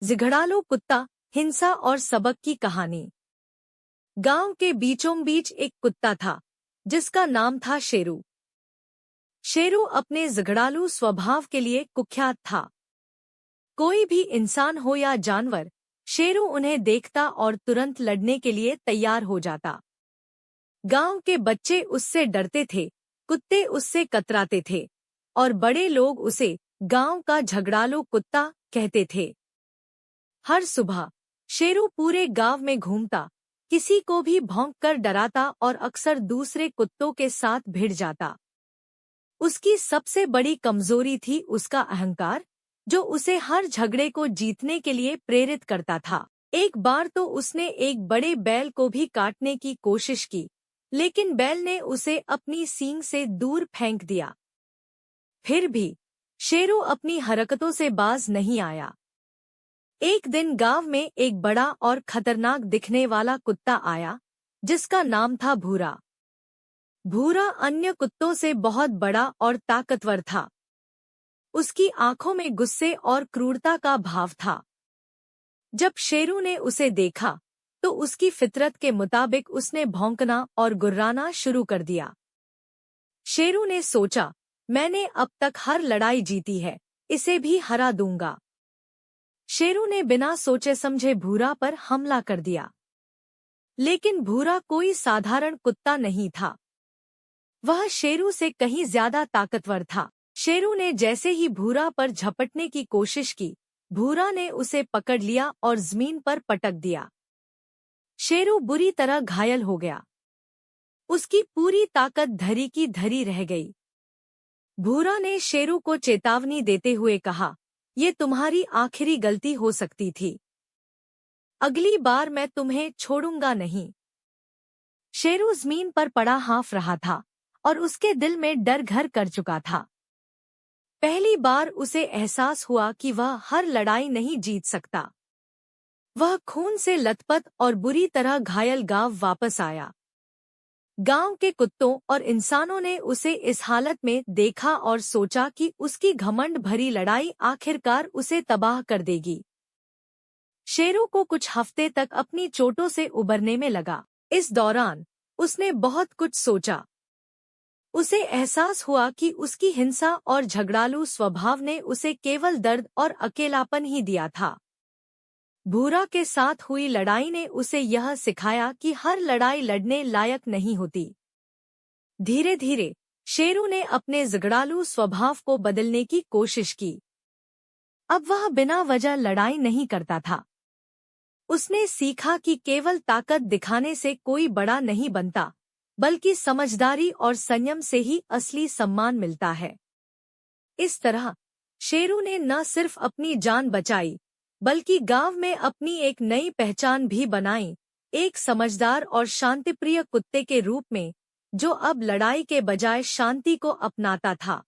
जिघड़ालू कुत्ता, हिंसा और सबक की कहानी। गांव के बीचों बीच एक कुत्ता था जिसका नाम था शेरू। शेरू अपने जिघड़ालू स्वभाव के लिए कुख्यात था। कोई भी इंसान हो या जानवर, शेरू उन्हें देखता और तुरंत लड़ने के लिए तैयार हो जाता। गांव के बच्चे उससे डरते थे, कुत्ते उससे कतराते थे और बड़े लोग उसे गांव का झगड़ालू कुत्ता कहते थे। हर सुबह शेरू पूरे गांव में घूमता, किसी को भी भौंककर डराता और अक्सर दूसरे कुत्तों के साथ भिड़ जाता। उसकी सबसे बड़ी कमजोरी थी उसका अहंकार, जो उसे हर झगड़े को जीतने के लिए प्रेरित करता था। एक बार तो उसने एक बड़े बैल को भी काटने की कोशिश की, लेकिन बैल ने उसे अपनी सींग से दूर फेंक दिया। फिर भी शेरू अपनी हरकतों से बाज नहीं आया। एक दिन गांव में एक बड़ा और खतरनाक दिखने वाला कुत्ता आया, जिसका नाम था भूरा। भूरा अन्य कुत्तों से बहुत बड़ा और ताकतवर था। उसकी आंखों में गुस्से और क्रूरता का भाव था। जब शेरू ने उसे देखा, तो उसकी फितरत के मुताबिक उसने भौंकना और गुर्राना शुरू कर दिया। शेरू ने सोचा, मैंने अब तक हर लड़ाई जीती है, इसे भी हरा दूंगा। शेरू ने बिना सोचे समझे भूरा पर हमला कर दिया। लेकिन भूरा कोई साधारण कुत्ता नहीं था। वह शेरू से कहीं ज्यादा ताकतवर था। शेरू ने जैसे ही भूरा पर झपटने की कोशिश की, भूरा ने उसे पकड़ लिया और जमीन पर पटक दिया। शेरू बुरी तरह घायल हो गया। उसकी पूरी ताकत धरी की धरी रह गई। भूरा ने शेरू को चेतावनी देते हुए कहा, ये तुम्हारी आखिरी गलती हो सकती थी। अगली बार मैं तुम्हें छोड़ूंगा नहीं। शेरू जमीन पर पड़ा हाँफ रहा था और उसके दिल में डर घर कर चुका था। पहली बार उसे एहसास हुआ कि वह हर लड़ाई नहीं जीत सकता। वह खून से लथपथ और बुरी तरह घायल गांव वापस आया। गांव के कुत्तों और इंसानों ने उसे इस हालत में देखा और सोचा कि उसकी घमंड भरी लड़ाई आखिरकार उसे तबाह कर देगी। शेरू को कुछ हफ्ते तक अपनी चोटों से उबरने में लगा। इस दौरान उसने बहुत कुछ सोचा। उसे एहसास हुआ कि उसकी हिंसा और झगड़ालू स्वभाव ने उसे केवल दर्द और अकेलापन ही दिया था। भूरा के साथ हुई लड़ाई ने उसे यह सिखाया कि हर लड़ाई लड़ने लायक नहीं होती। धीरे धीरे शेरू ने अपने झगड़ालू स्वभाव को बदलने की कोशिश की। अब वह बिना वजह लड़ाई नहीं करता था। उसने सीखा कि केवल ताकत दिखाने से कोई बड़ा नहीं बनता, बल्कि समझदारी और संयम से ही असली सम्मान मिलता है। इस तरह शेरू ने न सिर्फ अपनी जान बचाई, बल्कि गांव में अपनी एक नई पहचान भी बनाई, एक समझदार और शांतिप्रिय कुत्ते के रूप में, जो अब लड़ाई के बजाय शांति को अपनाता था।